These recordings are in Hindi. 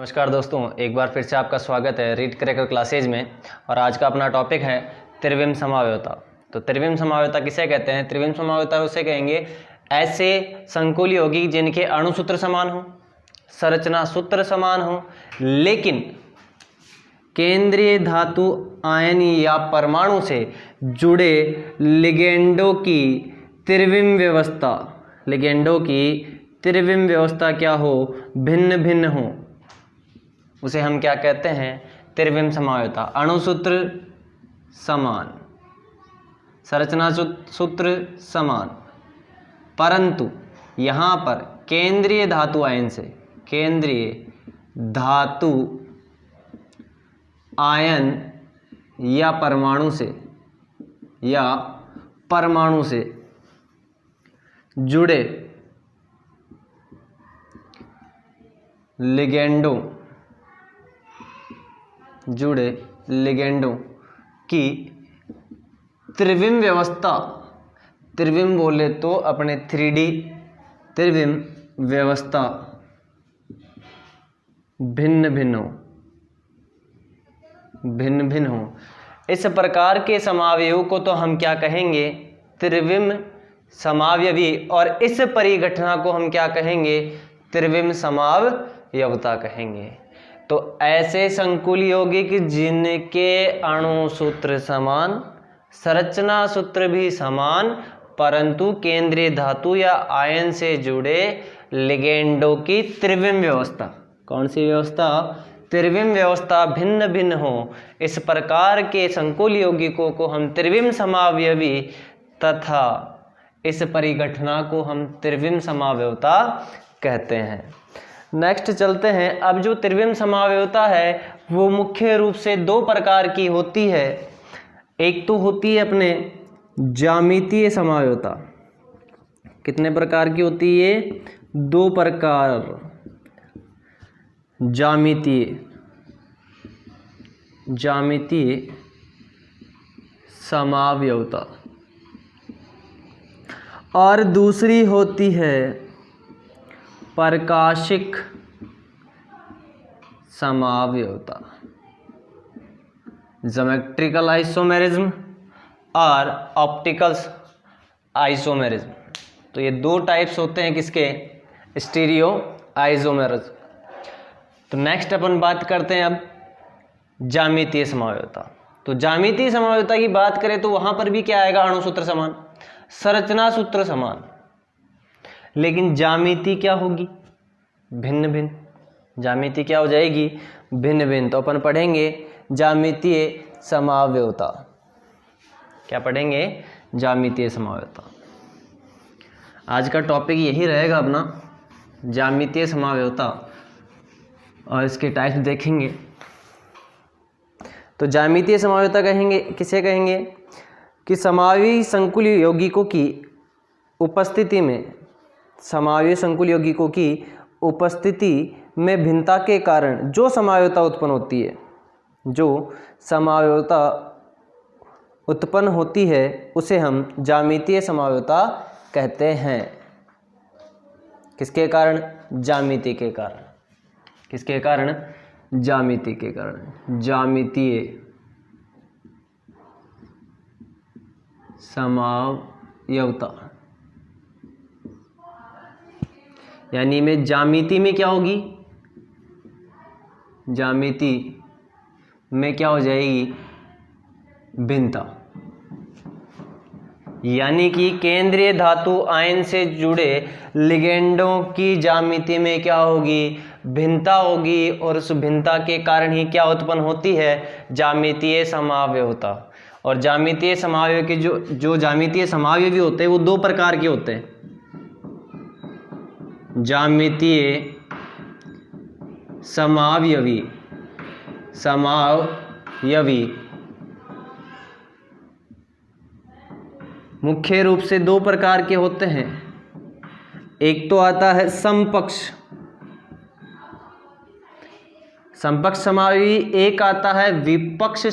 नमस्कार दोस्तों, एक बार फिर से आपका स्वागत है रीड क्रैकर क्लासेज में। और आज का अपना टॉपिक है त्रिविम समावयवता। तो त्रिविम समावयवता किसे कहते हैं? त्रिविम समावयवता उसे कहेंगे ऐसे संकुल यौगिक जिनके अणु सूत्र समान हो, संरचना सूत्र समान हो, लेकिन केंद्रीय धातु आयन या परमाणु से जुड़े लिगेंडों की त्रिविम व्यवस्था क्या हो, भिन्न भिन्न हो, उसे हम क्या कहते हैं? त्रिविम समावयवता। अणुसूत्र समान, संरचना सूत्र समान, परंतु यहाँ पर केंद्रीय धातु आयन से, केंद्रीय धातु आयन या परमाणु से जुड़े लिगेंडों की त्रिविम व्यवस्था, त्रिविम बोले तो अपने 3D त्रिविम व्यवस्था भिन्न भिन्न हो। इस प्रकार के समावयव को तो हम क्या कहेंगे? त्रिविम समावयवी। और इस परिघटना को हम क्या कहेंगे? त्रिविम समावयवता कहेंगे। तो ऐसे संकुल यौगिक जिनके अणु सूत्र समान, संरचना सूत्र भी समान, परंतु केंद्रीय धातु या आयन से जुड़े लिगेंडों की त्रिविम व्यवस्था, कौन सी व्यवस्था? त्रिविम व्यवस्था भिन्न भिन्न हो। इस प्रकार के संकुल यौगिकों को हम त्रिविम समावयवी तथा इस परिघटना को हम त्रिविम समावयवता कहते हैं। नेक्स्ट चलते हैं। अब जो त्रिविम समावयवता है वो मुख्य रूप से दो प्रकार की होती है। एक तो होती है अपने ज्यामितीय समावयवता। कितने प्रकार की होती है? दो प्रकार। ज्यामितीय समावयवता और दूसरी होती है प्रकाशिक समावयवता, ज्योमेट्रिकल आइसोमेरिज्म और ऑप्टिकल आइसोमेरिज्म। तो ये दो टाइप्स होते हैं किसके? Stereo isomerism. तो नेक्स्ट अपन बात करते हैं अब ज्यामितीय समावयवता। तो ज्यामितीय समावयवता की बात करें तो वहां पर भी क्या आएगा? अणुसूत्र समान, संरचना सूत्र समान, लेकिन ज्यामिति क्या होगी? भिन्न भिन्न। ज्यामिति क्या हो जाएगी? भिन्न भिन्न। तो अपन पढ़ेंगे ज्यामितीय समावयवता। क्या पढ़ेंगे? ज्यामितीय समावयवता। आज का टॉपिक यही रहेगा अपना, ज्यामितीय समावयवता, और इसके टाइप्स देखेंगे। तो ज्यामितीय समावयवता कहेंगे, किसे कहेंगे? कि समावयवी संकुल यौगिकों की उपस्थिति में, समावयवी संकुल यौगिकों की उपस्थिति में भिन्नता के कारण जो समावयवता उत्पन्न होती है, जो समावयवता उत्पन्न होती है उसे हम ज्यामितीय समावयवता कहते हैं। किसके कारण? ज्यामिति के कारण। किसके कारण? ज्यामिति के कारण। ज्यामितीय समावयवता यानी में ज्यामिति में क्या होगी? ज्यामिति में क्या हो जाएगी? भिन्नता। यानी कि केंद्रीय धातु आयन से जुड़े लिगेंडों की ज्यामिति में क्या होगी? भिन्नता होगी। और उस भिन्नता के कारण ही क्या उत्पन्न होती है? ज्यामितीय समावयवता। और ज्यामितीय समावयव के जो ज्यामितीय समावयवी होते हैं वो दो प्रकार के होते हैं। ज्यामितीय समावयवी मुख्य रूप से दो प्रकार के होते हैं। एक तो आता है समपक्ष समावयवी, एक आता है विपक्ष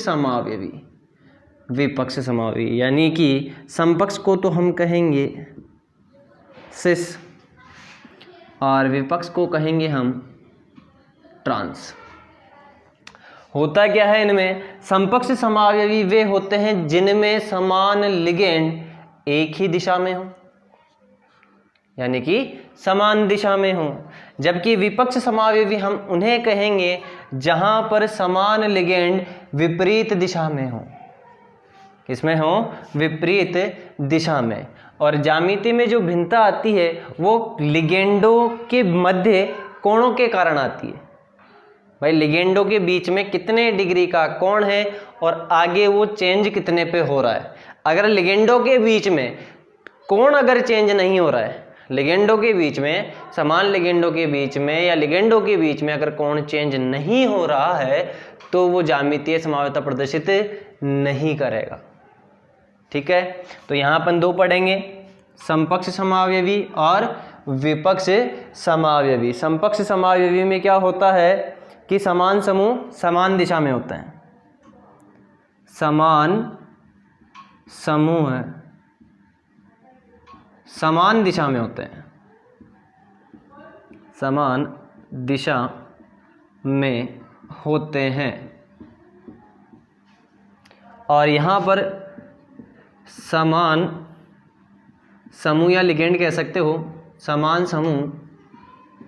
समावयवी। यानी कि समपक्ष को तो हम कहेंगे सिस और विपक्ष को कहेंगे हम ट्रांस। होता क्या है इनमें, समपक्ष समावयवी वे होते हैं जिनमें समान लिगेंड एक ही दिशा में हो, यानी कि समान दिशा में हो, जबकि विपक्ष समावयवी हम उन्हें कहेंगे जहां पर समान लिगेंड विपरीत दिशा में हो। किसमें हो? विपरीत दिशा में। और ज्यामिति में जो भिन्नता आती है वो लिगेंडों के मध्य कोणों के कारण आती है। भाई लिगेंडों के बीच में कितने डिग्री का कोण है और आगे वो चेंज कितने पे हो रहा है। अगर लिगेंडों के बीच में कोण अगर चेंज नहीं हो रहा है, लिगेंडों के बीच में, समान लिगेंडों के बीच में या लिगेंडों के बीच में अगर कोण चेंज नहीं हो रहा है तो वो ज्यामितीय समावयवता प्रदर्शित नहीं करेगा। ठीक है, तो यहां अपन दो पढ़ेंगे, समपक्ष समावयवी और विपक्ष समावयवी। समपक्ष समावयवी में क्या होता है कि समान समूह समान दिशा में होते हैं, समान समूह समान दिशा में होते हैं, समान दिशा में होते हैं। और यहाँ पर समान समूह या लिगेंड कह सकते हो, समान समूह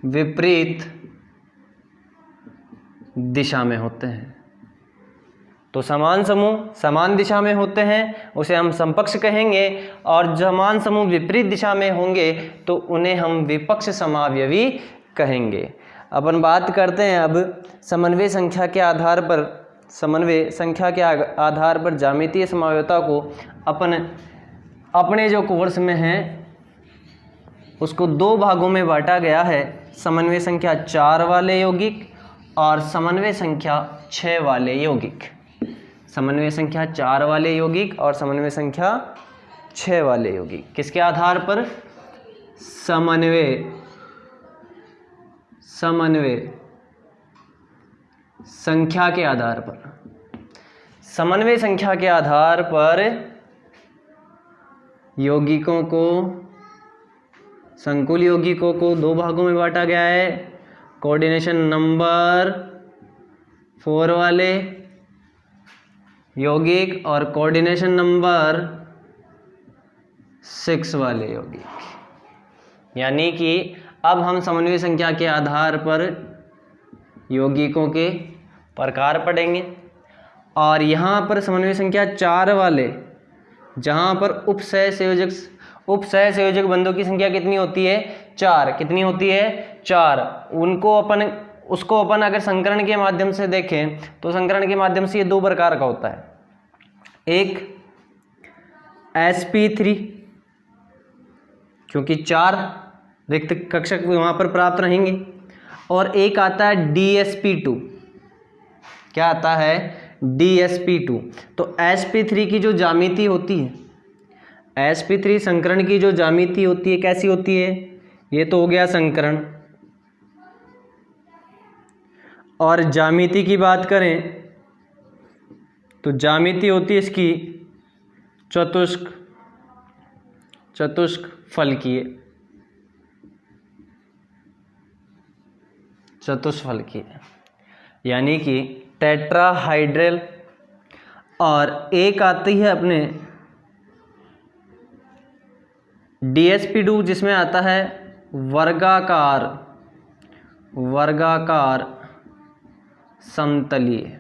विपरीत दिशा में होते हैं। तो समान समूह समान दिशा में होते हैं उसे हम समपक्ष कहेंगे, और समान समूह विपरीत दिशा में होंगे तो उन्हें हम विपक्ष समावयवी कहेंगे। अपन बात करते हैं अब समन्वय संख्या के आधार पर, समन्वय संख्या के आधार पर ज्यामितीय समावयवता को अपन अपने जो कोर्स में है उसको दो भागों में बांटा गया है, समन्वय संख्या 4 वाले यौगिक और समन्वय संख्या 6 वाले यौगिक। समन्वय संख्या 4 वाले यौगिक और समन्वय संख्या 6 वाले यौगिक किसके आधार पर? समन्वय संख्या के आधार पर। समन्वय संख्या के आधार पर यौगिकों को, संकुल यौगिकों को दो भागों में बांटा गया है, कोऑर्डिनेशन नंबर 4 वाले यौगिक और कोऑर्डिनेशन नंबर 6 वाले यौगिक। यानी कि अब हम समन्वय संख्या के आधार पर यौगिकों के प्रकार पढ़ेंगे, और यहाँ पर समन्वय संख्या 4 वाले जहाँ पर उपसह संयोजक बंधों की संख्या कितनी होती है? 4। कितनी होती है? 4। उसको अपन अगर संकरण के माध्यम से देखें तो संकरण के माध्यम से ये दो प्रकार का होता है, एक sp3 क्योंकि 4 रिक्त कक्षक वहां पर प्राप्त रहेंगे, और एक आता है dsp2। क्या आता है? dsp2। तो sp3 की जो ज्यामिति होती है, sp3 संकरण की जो ज्यामिति होती है कैसी होती है? ये तो हो गया संकरण। और ज्यामिति की बात करें तो ज्यामिति होती है इसकी चतुष्क फलकीय। यानी कि टेट्राहाइड्रल, और एक आती है अपने dsp2 जिसमें आता है वर्गाकार समतलीय।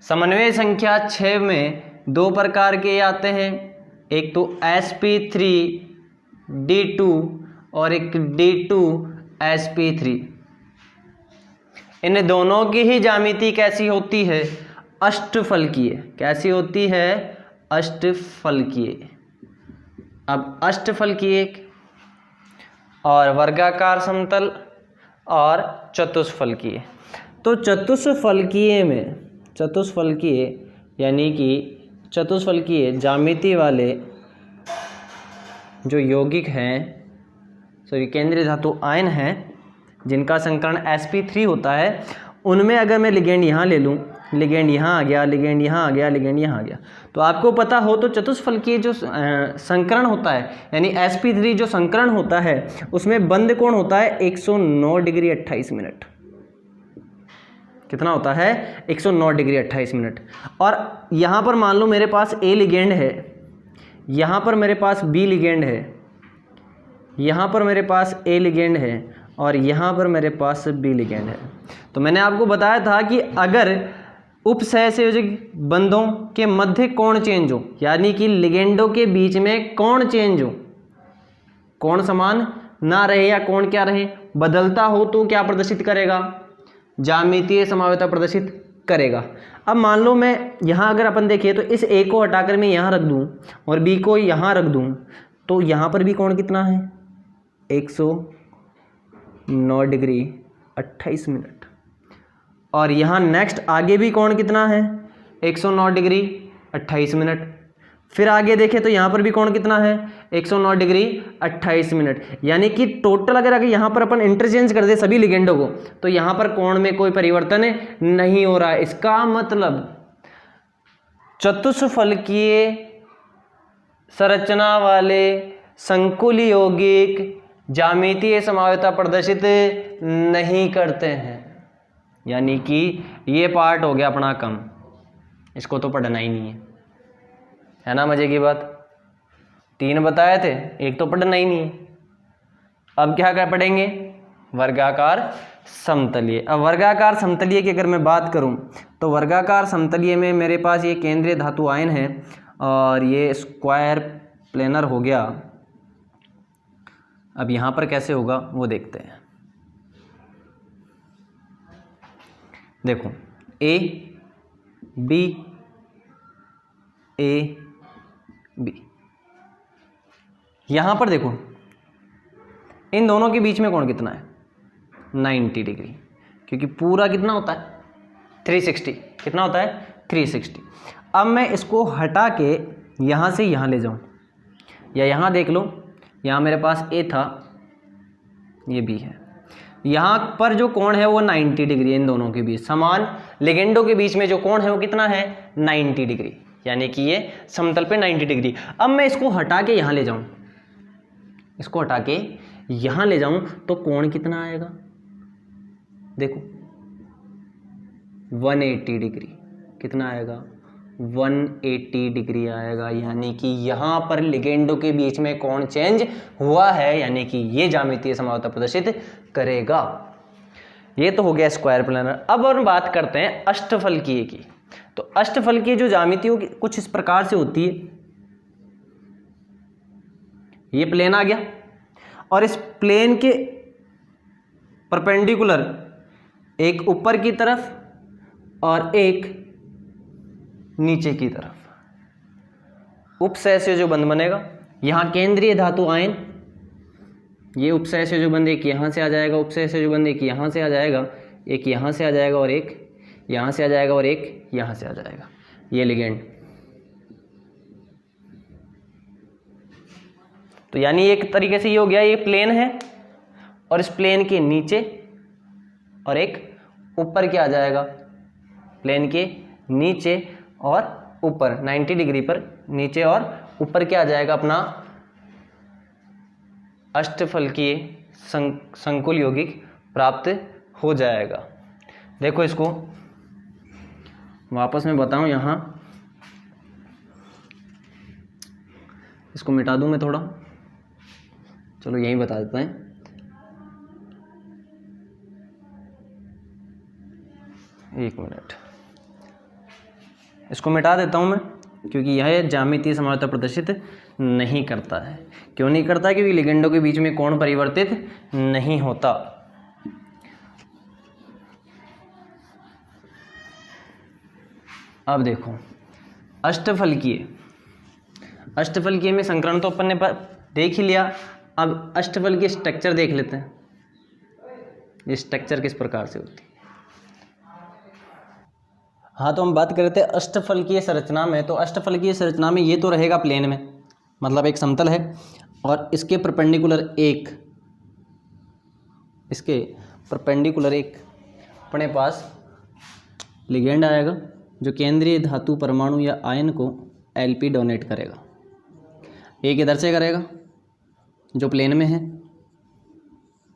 समन्वय संख्या 6 में दो प्रकार के आते हैं, एक तो sp3d2 और एक d2sp3। इन दोनों की ही ज्यामिति कैसी होती है? अष्टफलकीय। कैसी होती है? अष्टफलकीय। अब अष्टफलकीय और वर्गाकार समतल और चतुष्फलकीय। तो चतुष्फलकीय यानी कि चतुष्फलकीय ज्यामिति वाले जो यौगिक हैं, केंद्रीय धातु आयन हैं, जिनका संकरण sp3 होता है, उनमें अगर मैं लिगेंड यहाँ ले लूँ लिगेंड यहाँ आ गया, लिगेंड यहाँ आ गया, लिगेंड यहाँ आ गया। तो आपको पता हो तो चतुष्फलकीय जो संकरण होता है यानी sp3 जो संकरण होता है उसमें बंद कोण होता है 109 डिग्री 28 मिनट। कितना होता है? 109 डिग्री 28 मिनट। और यहाँ पर मान लो मेरे पास A लिगेंड है, यहाँ पर मेरे पास B लिगेंड है, यहाँ पर मेरे पास A लिगेंड है और यहाँ पर मेरे पास B लिगेंड है। तो मैंने आपको बताया था कि अगर उपसहसंयोजक बंधों के मध्य कोण चेंज हो यानी कि लिगेंडों के बीच में कोण चेंज हो, कोण समान ना रहे या कोण क्या रहे, बदलता हो तो क्या प्रदर्शित करेगा? ज्यामितीय समावयवता प्रदर्शित करेगा। अब मान लो मैं यहाँ अगर अपन देखें तो इस A को हटाकर मैं यहाँ रख दूँ और B को यहाँ रख दूँ तो यहाँ पर भी कोण कितना है? 109 डिग्री 28 मिनट। और यहाँ नेक्स्ट आगे भी कोण कितना है? 109 डिग्री 28 मिनट। फिर आगे देखें तो यहाँ पर भी कोण कितना है? 109 डिग्री 28 मिनट। यानी कि टोटल अगर यहाँ पर अपन इंटरचेंज कर दे सभी लिगेंडों को तो यहाँ पर कोण में कोई परिवर्तन नहीं हो रहा है। इसका मतलब चतुष्फलकीय संरचना वाले संकुल यौगिक ज्यामितीय समावयवता प्रदर्शित नहीं करते हैं। यानी कि ये पार्ट हो गया अपना कम, इसको तो पढ़ना ही नहीं है ना। मजे की बात, 3 बताए थे, एक तो पढ़ना ही नहीं है। अब क्या पढ़ेंगे? वर्गाकार समतलीय। अब वर्गाकार समतलीय की अगर मैं बात करूं तो वर्गाकार समतलीय में मेरे पास ये केंद्रीय धातु आयन है और ये स्क्वायर प्लेनर हो गया। अब यहाँ पर कैसे होगा वो देखते हैं। देखो A B A B, यहाँ पर देखो इन दोनों के बीच में कोण कितना है? 90 डिग्री, क्योंकि पूरा कितना होता है? 360। कितना होता है? 360। अब मैं इसको हटा के यहाँ से यहाँ ले जाऊँ या यहाँ देख लो, यहाँ मेरे पास A था, ये B है। यहाँ पर जो कोण है वो 90 डिग्री है। इन दोनों के बीच समान लिगेंडों के बीच में जो कोण है वो कितना है? 90 डिग्री, यानी कि ये समतल पे 90 डिग्री। अब मैं इसको हटा के यहाँ ले जाऊँ, इसको हटा के यहाँ ले जाऊँ तो कोण कितना आएगा? देखो 180 डिग्री। कितना आएगा? 180 डिग्री आएगा। यानी कि यहाँ पर लिगेंडों के बीच में कोण चेंज हुआ है, यानी कि ये ज्यामितीय समावयवता प्रदर्शित करेगा। ये तो हो गया स्क्वायर प्लेनर। अब हम बात करते हैं अष्टफलकीय की। तो अष्टफलकीय जो ज्यामिति की कुछ इस प्रकार से होती है। ये प्लेन आ गया और इस प्लेन के परपेंडिकुलर एक ऊपर की तरफ और एक नीचे की तरफ उपसहसंयोजक जो बंध बनेगा। यहाँ केंद्रीय धातु आयन, ये उपसहसंयोजक जो बंध एक यहाँ से आ जाएगा, उपसहसंयोजक जो बंध एक यहाँ से आ जाएगा, एक यहाँ से आ जाएगा और एक यहाँ से आ जाएगा और एक यहाँ से आ जाएगा। ये लिगेंड। तो यानी एक तरीके से ये हो गया, ये प्लेन है और इस प्लेन के नीचे और एक ऊपर क्या आ जाएगा? प्लेन के नीचे और ऊपर 90 डिग्री पर नीचे और ऊपर क्या आ जाएगा? अपना अष्टफलकीय संकुल यौगिक प्राप्त हो जाएगा। देखो इसको वापस मैं बताऊं, यहाँ इसको मिटा दूं मैं थोड़ा, चलो यहीं बता देते हैं। एक मिनट, इसको मिटा देता हूं मैं, क्योंकि यह ज्यामितीय समावयवता प्रदर्शित नहीं करता है। क्यों नहीं करता? क्योंकि लिगेंडों के बीच में कोण परिवर्तित नहीं होता। अब देखो अष्टफलकीय में संकरण तो अपन ने देख ही लिया। अब अष्टफलकीय स्ट्रक्चर देख लेते हैं, ये स्ट्रक्चर किस प्रकार से होती है। हाँ, तो हम बात कर रहे थे अष्टफलकीय संरचना में। तो अष्टफलकीय संरचना में ये तो रहेगा प्लेन में, मतलब एक समतल है और इसके परपेंडिकुलर एक अपने पास लिगेंड आएगा जो केंद्रीय धातु परमाणु या आयन को Lp डोनेट करेगा। एक इधर से करेगा जो प्लेन में है,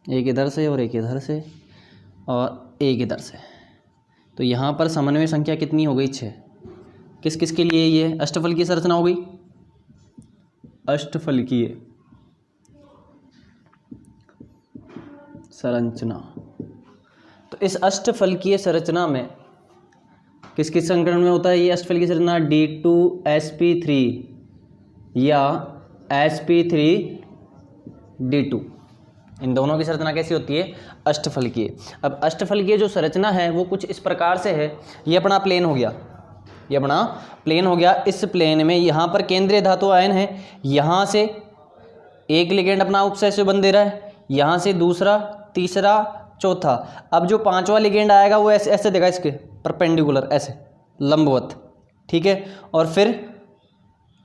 एक इधर से और एक इधर से और एक इधर से। तो यहाँ पर समन्वय संख्या कितनी हो गई? 6। किस किस के लिए? ये अष्टफलकीय संरचना हो गई, अष्टफलकीय संरचना। तो इस अष्टफलकीय संरचना में किस किस संकरण में होता है ये अष्टफलकीय संरचना? D2sp3 या sp3d2, इन दोनों की संरचना कैसी होती है? अष्टफलकीय। अब अष्टफलकीय जो संरचना है वो कुछ इस प्रकार से है। ये अपना प्लेन हो गया, ये अपना प्लेन हो गया। इस प्लेन में यहाँ पर केंद्रीय धातु आयन है, यहाँ से एक लिगेंड अपना उपसैसिव बन दे रहा है, यहाँ से दूसरा, तीसरा, चौथा। अब जो पांचवा लिगेंड आएगा वो ऐसे ऐसे देगा, इसके परपेंडिकुलर, ऐसे लंबवत, ठीक है। और फिर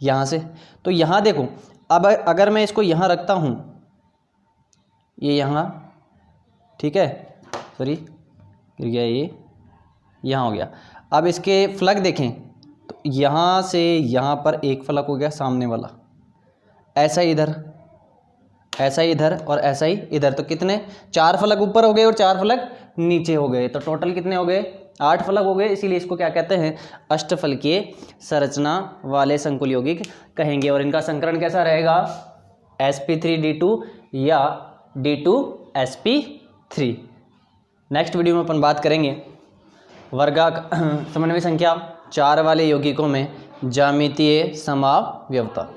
यहाँ से, तो यहाँ देखो, अब अगर मैं इसको यहाँ रखता हूँ, ये यहाँ, ठीक है, सॉरी गिर गया, ये यहाँ हो गया। अब इसके फ्लग देखें तो यहाँ से यहाँ पर एक फलक हो गया सामने वाला, ऐसा ही इधर, ऐसा ही इधर और ऐसा ही इधर। तो कितने? 4 फलक ऊपर हो गए और 4 फलक नीचे हो गए। तो टोटल कितने हो गए? 8 फलक हो गए। इसीलिए इसको क्या कहते हैं? अष्टफलकीय संरचना वाले संकुल यौगिक कहेंगे। और इनका संकरण कैसा रहेगा? sp3d2 या D2sp3। नेक्स्ट वीडियो में अपन बात करेंगे वर्गाकार समन्वय संख्या 4 वाले यौगिकों में ज्यामितीय समावयवता।